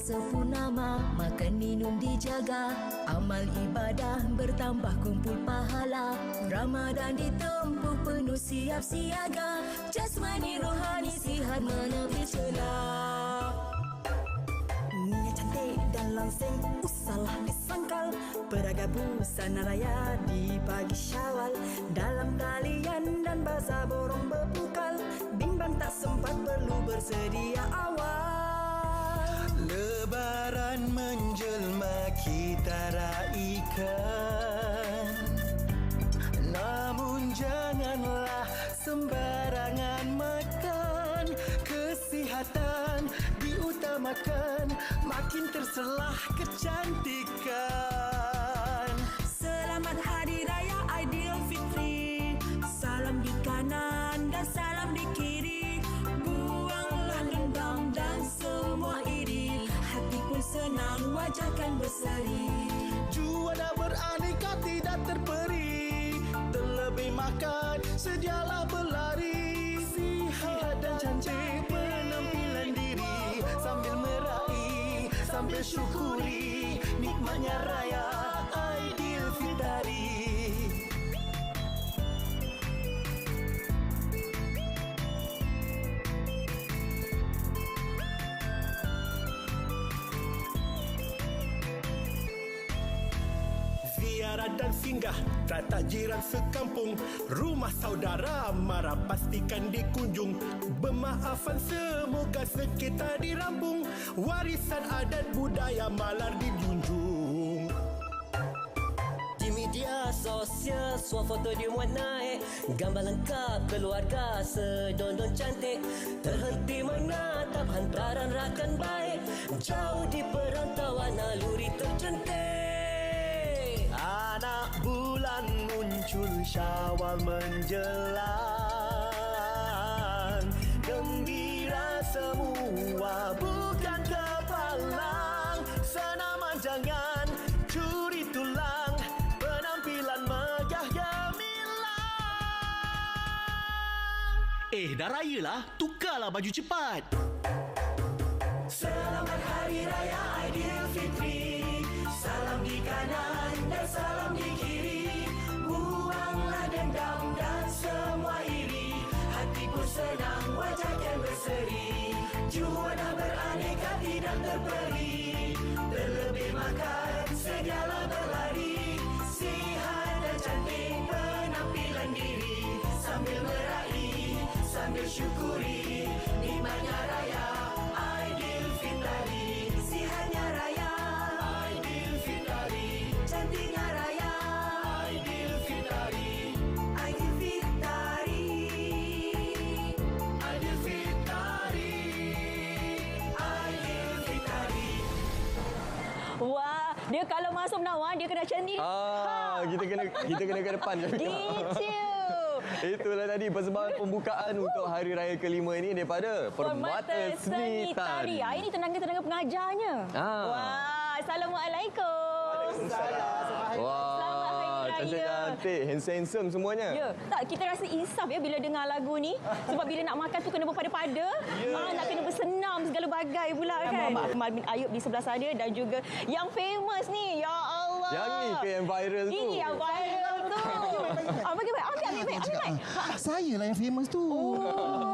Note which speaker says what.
Speaker 1: puasa purnama, makan minum dijaga, amal ibadah bertambah kumpul pahala. Ramadan ditempuh penuh siap siaga, jasmani rohani sihat menepi celah.
Speaker 2: Niat cantik dan langsing, usalah disangkal, peraga busana raya di pagi Syawal. Dalam talian dan bahasa borong berpukal, bimbang tak sempat perlu bersedia awal.
Speaker 3: Lebaran menjelma kita raikan, namun janganlah sembarangan makan. Kesihatan diutamakan, makin terselah kecantikan.
Speaker 2: Selamat Hari Raya Aidilfitri, salam di kanan dan salam di kiri. Buanglah dendam dan semua iri, hati pun senang, wajah kan berseri.
Speaker 3: Juara beraneka tidak terperi, terlebih makan sedialah berlari. Sihat dan cantik penampilan diri, sambil meraih, sambil syukuri nikmatnya raya Aidilfitri. Ziarah dan singgah, tata jiran sekampung, rumah saudara mara pastikan dikunjung. Bermaafan semoga sekitar dirampung, warisan adat budaya malar dijunjung.
Speaker 4: Di media sosial, swafoto dimuat naik, gambar lengkap keluarga sedondon cantik. Terhenti menatap hantaran rakan baik, jauh di perantauan naluri tercentik.
Speaker 3: Anak bulan muncul, Syawal menjelang, gembira semua bukan kepalang. Senaman jangan curi tulang, penampilan megah gemilang. Dah raya lah, tukarlah baju cepat.
Speaker 2: Selamat Hari Raya Aidilfitri, salam di kanan dan salam di kiri. Buanglah dendam dan semua iri, hati pun senang, wajah kan berseri. Juara beraneka tidak terperi, terlebih makan sedialah berlari. Sihat dan cantik penampilan diri, sambil meraih, sambil syukuri nikmatnya raya Aidilfitri. Sihatnya raya Aidilfitri, cantiknya raya Aidilfitri. Aidilfitri, Aidilfitri, Aidilfitri.
Speaker 5: Wah, dia kalau masuk menawar dia kena macam ni.
Speaker 6: Kita kena ke depan.
Speaker 5: Gitu.
Speaker 6: Itulah tadi persembahan pembukaan untuk Hari Raya kelima ini daripada Permata Seni Tari.
Speaker 5: Ini tenaga-tenaga pengajarnya. Wah, Assalamualaikum.
Speaker 6: Wah, cantik-cantik, handsome semuanya.
Speaker 5: Ya, tak, kita rasa insaf ya bila dengar lagu ni. Sebab bila nak makan tu kena berpada-pada. Nak kena bersenam segala bagai pula kan. Akmal bin Ayub di sebelah sana dan juga yang famous ni. Ya Allah.
Speaker 6: Yang ni ke yang viral tu?
Speaker 5: Ini yang viral tu. Bagi baik. Ambil baik.
Speaker 7: Saya lah yang famous tu.
Speaker 5: Oh,